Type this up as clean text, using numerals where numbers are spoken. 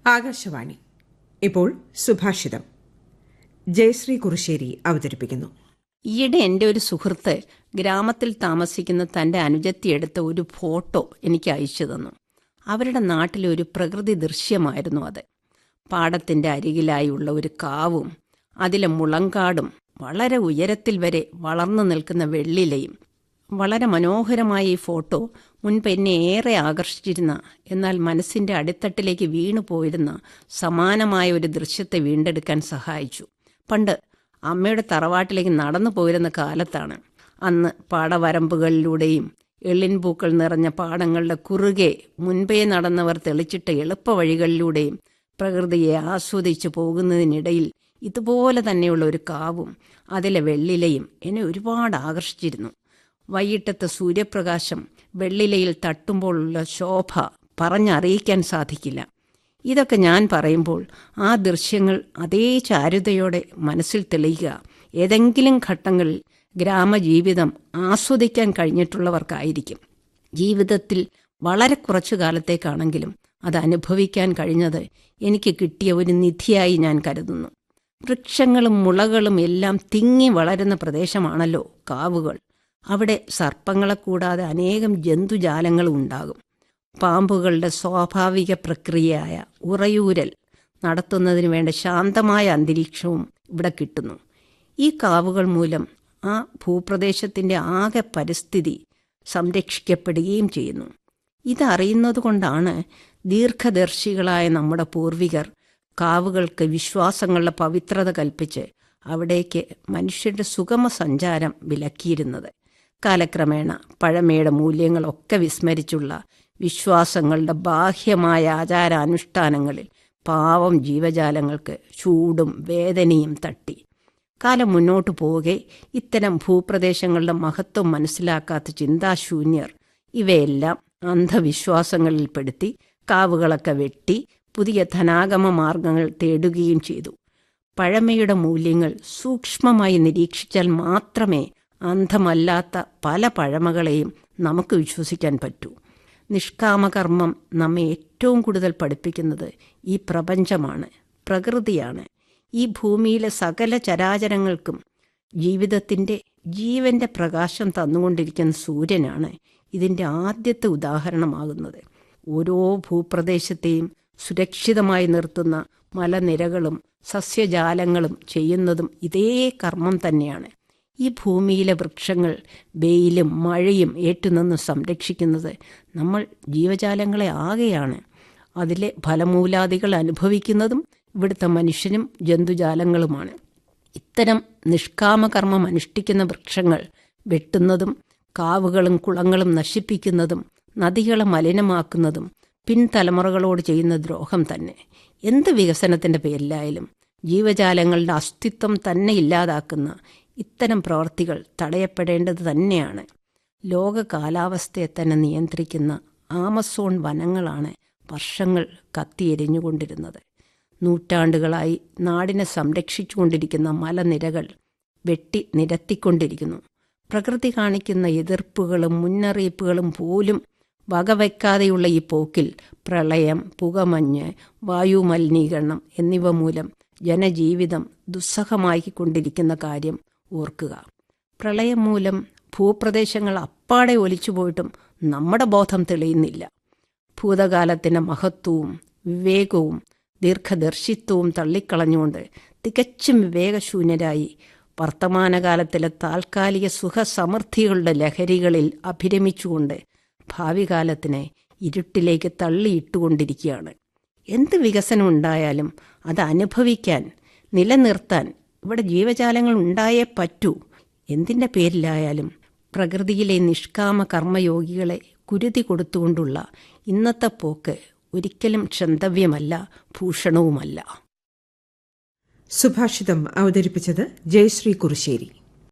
ആകാശവാണി. ഇപ്പോൾ സുഭാഷിതം. ജയശ്രീ കുറുശ്ശേരി അവതരിപ്പിക്കുന്നു. ഈയിടെ എൻ്റെ ഒരു സുഹൃത്ത് ഗ്രാമത്തിൽ താമസിക്കുന്ന തൻ്റെ അനുജത്തി എടുത്ത ഒരു ഫോട്ടോ എനിക്ക് അയച്ചു തന്നു. അവരുടെ നാട്ടിലെ ഒരു പ്രകൃതി ദൃശ്യമായിരുന്നു അത്. പാടത്തിൻ്റെ അരികിലായുള്ള ഒരു കാവും അതിലെ മുളങ്കാടും വളരെ ഉയരത്തിൽ വരെ വളർന്നു നിൽക്കുന്ന വെള്ളിലയും. വളരെ മനോഹരമായ ഈ ഫോട്ടോ മുൻപ് എന്നെ ഏറെ ആകർഷിച്ചിരുന്ന, എന്നാൽ മനസ്സിൻ്റെ അടിത്തട്ടിലേക്ക് വീണു പോയിരുന്ന സമാനമായ ഒരു ദൃശ്യത്തെ വീണ്ടെടുക്കാൻ സഹായിച്ചു. പണ്ട് അമ്മയുടെ തറവാട്ടിലേക്ക് നടന്നു പോയിരുന്ന കാലത്താണ്. അന്ന് പാടവരമ്പുകളിലൂടെയും എള്ളിൻ പൂക്കൾ നിറഞ്ഞ പാടങ്ങളുടെ കുറുകെ മുൻപേ നടന്നവർ തെളിച്ചിട്ട എളുപ്പ വഴികളിലൂടെയും പ്രകൃതിയെ ആസ്വദിച്ചു പോകുന്നതിനിടയിൽ ഇതുപോലെ തന്നെയുള്ള ഒരു കാവും അതിലെ വെള്ളിലയും എന്നെ ഒരുപാട് ആകർഷിച്ചിരുന്നു. വൈകിട്ടത്തെ സൂര്യപ്രകാശം വെള്ളിലയിൽ തട്ടുമ്പോഴുള്ള ശോഭ പറഞ്ഞറിയിക്കാൻ സാധിക്കില്ല. ഇതൊക്കെ ഞാൻ പറയുമ്പോൾ ആ ദൃശ്യങ്ങൾ അതേ ചാരുതയോടെ മനസ്സിൽ തെളിയുക ഏതെങ്കിലും ഘട്ടങ്ങളിൽ ഗ്രാമജീവിതം ആസ്വദിക്കാൻ കഴിഞ്ഞിട്ടുള്ളവർക്കായിരിക്കും. ജീവിതത്തിൽ വളരെ കുറച്ചു കാലത്തേക്കാണെങ്കിലും അത് അനുഭവിക്കാൻ കഴിഞ്ഞത് എനിക്ക് കിട്ടിയ ഒരു നിധിയായി ഞാൻ കരുതുന്നു. വൃക്ഷങ്ങളും മുളകളും എല്ലാം തിങ്ങി വളരുന്ന പ്രദേശമാണല്ലോ കാവുകൾ. അവിടെ സർപ്പങ്ങളെ കൂടാതെ അനേകം ജന്തുജാലങ്ങളും ഉണ്ടാകും. പാമ്പുകളുടെ സ്വാഭാവിക പ്രക്രിയയായ ഉറയൂരൽ നടത്തുന്നതിന് വേണ്ട ശാന്തമായ അന്തരീക്ഷവും ഇവിടെ കിട്ടുന്നു. ഈ കാവുകൾ മൂലം ആ ഭൂപ്രദേശത്തിൻ്റെ ആകെ പരിസ്ഥിതി സംരക്ഷിക്കപ്പെടുകയും ചെയ്യുന്നു. ഇതറിയുന്നതുകൊണ്ടാണ് ദീർഘദർശികളായ നമ്മുടെ പൂർവികർ കാവുകൾക്ക് വിശ്വാസങ്ങളുടെ പവിത്രത കൽപ്പിച്ച് അവിടേക്ക് മനുഷ്യരുടെ സുഗമ സഞ്ചാരം വിലക്കിയിരുന്നത്. കാലക്രമേണ പഴമയുടെ മൂല്യങ്ങളൊക്കെ വിസ്മരിച്ചുള്ള വിശ്വാസങ്ങളുടെ ബാഹ്യമായ ആചാരാനുഷ്ഠാനങ്ങളിൽ പാവം ജീവജാലങ്ങൾക്ക് ചൂടും വേദനയും തട്ടി. കാലം മുന്നോട്ടു പോകെ ഇത്തരം ഭൂപ്രദേശങ്ങളുടെ മഹത്വം മനസ്സിലാക്കാത്ത ചിന്താശൂന്യർ ഇവയെല്ലാം അന്ധവിശ്വാസങ്ങളിൽപ്പെടുത്തി കാവുകളൊക്കെ വെട്ടി പുതിയ ധനാഗമ മാർഗങ്ങൾ തേടുകയും ചെയ്തു. പഴമയുടെ മൂല്യങ്ങൾ സൂക്ഷ്മമായി നിരീക്ഷിച്ചാൽ മാത്രമേ അന്ധമല്ലാത്ത പല പഴമകളെയും നമുക്ക് വിശ്വസിക്കാൻ പറ്റൂ. നിഷ്കാമകർമ്മം നമ്മെ ഏറ്റവും കൂടുതൽ പഠിപ്പിക്കുന്നത് ഈ പ്രപഞ്ചമാണ്, പ്രകൃതിയാണ്. ഈ ഭൂമിയിലെ സകല ചരാചരങ്ങൾക്കും ജീവിതത്തിൻ്റെ ജീവൻ്റെ പ്രകാശം തന്നുകൊണ്ടിരിക്കുന്ന സൂര്യനാണ് ഇതിൻ്റെ ആദ്യത്തെ ഉദാഹരണമാകുന്നത്. ഓരോ ഭൂപ്രദേശത്തെയും സുരക്ഷിതമായി നിർത്തുന്ന മലനിരകളും സസ്യജാലങ്ങളും ചെയ്യുന്നതും ഇതേ കർമ്മം തന്നെയാണ്. ഈ ഭൂമിയിലെ വൃക്ഷങ്ങൾ വെയിലും മഴയും ഏറ്റുനിന്ന് സംരക്ഷിക്കുന്നത് നമ്മൾ ജീവജാലങ്ങളെ ആകെയാണ്. അതിലെ ഫലമൂലാദികൾ അനുഭവിക്കുന്നതും ഇവിടുത്തെ മനുഷ്യനും ജന്തുജാലങ്ങളുമാണ്. ഇത്തരം നിഷ്കാമകർമ്മം അനുഷ്ഠിക്കുന്ന വൃക്ഷങ്ങൾ വെട്ടുന്നതും കാവുകളും കുളങ്ങളും നശിപ്പിക്കുന്നതും നദികളെ മലിനമാക്കുന്നതും പിൻതലമുറകളോട് ചെയ്യുന്ന ദ്രോഹം തന്നെ. എന്ത് വികസനത്തിൻ്റെ പേരിലായാലും ജീവജാലങ്ങളുടെ അസ്തിത്വം തന്നെ ഇല്ലാതാക്കുന്ന ഇത്തരം പ്രവർത്തികൾ തടയപ്പെടേണ്ടത് തന്നെയാണ്. ലോക കാലാവസ്ഥയെ തന്നെ നിയന്ത്രിക്കുന്ന ആമസോൺ വനങ്ങളാണ് വർഷങ്ങൾ കത്തിയെരിഞ്ഞുകൊണ്ടിരുന്നത്. നൂറ്റാണ്ടുകളായി നാടിനെ സംരക്ഷിച്ചുകൊണ്ടിരിക്കുന്ന മലനിരകൾ വെട്ടി നിരത്തിക്കൊണ്ടിരിക്കുന്നു. പ്രകൃതി കാണിക്കുന്ന എതിർപ്പുകളും മുന്നറിയിപ്പുകളും പോലും വകവയ്ക്കാതെയുള്ള ഈ പോക്കിൽ പ്രളയം, പുകമഞ്ഞ്, വായുമലിനീകരണം എന്നിവ മൂലം ജനജീവിതം ദുസ്സഹമാക്കിക്കൊണ്ടിരിക്കുന്ന കാര്യം ഓർക്കുക. പ്രളയം മൂലം ഭൂപ്രദേശങ്ങൾ അപ്പാടെ ഒലിച്ചുപോയിട്ടും നമ്മുടെ ബോധം തെളിയുന്നില്ല. ഭൂതകാലത്തിൻ്റെ മഹത്വവും വിവേകവും ദീർഘദർശിത്വവും തള്ളിക്കളഞ്ഞുകൊണ്ട് തികച്ചും വിവേകശൂന്യരായി വർത്തമാനകാലത്തിലെ താൽക്കാലിക സുഖസമൃദ്ധികളുടെ ലഹരികളിൽ അഭിരമിച്ചുകൊണ്ട് ഭാവി കാലത്തിനെ ഇരുട്ടിലേക്ക് തള്ളിയിട്ടുകൊണ്ടിരിക്കുകയാണ്. എന്ത് വികസനം ഉണ്ടായാലും അത് അനുഭവിക്കാൻ, നിലനിർത്താൻ ഇവിടെ ജീവജാലങ്ങൾ ഉണ്ടായേ പറ്റൂ. എന്തിൻ്റെ പേരിലായാലും പ്രകൃതിയിലെ നിഷ്കാമ കർമ്മയോഗികളെ കുരുതി കൊടുത്തുകൊണ്ടുള്ള ഇന്നത്തെ പോക്ക് ഒരിക്കലും ക്ഷന്തവ്യമല്ല, ഭൂഷണവുമല്ല. സുഭാഷിതം അവതരിപ്പിച്ചത് ജയശ്രീ കുറുശ്ശേരി.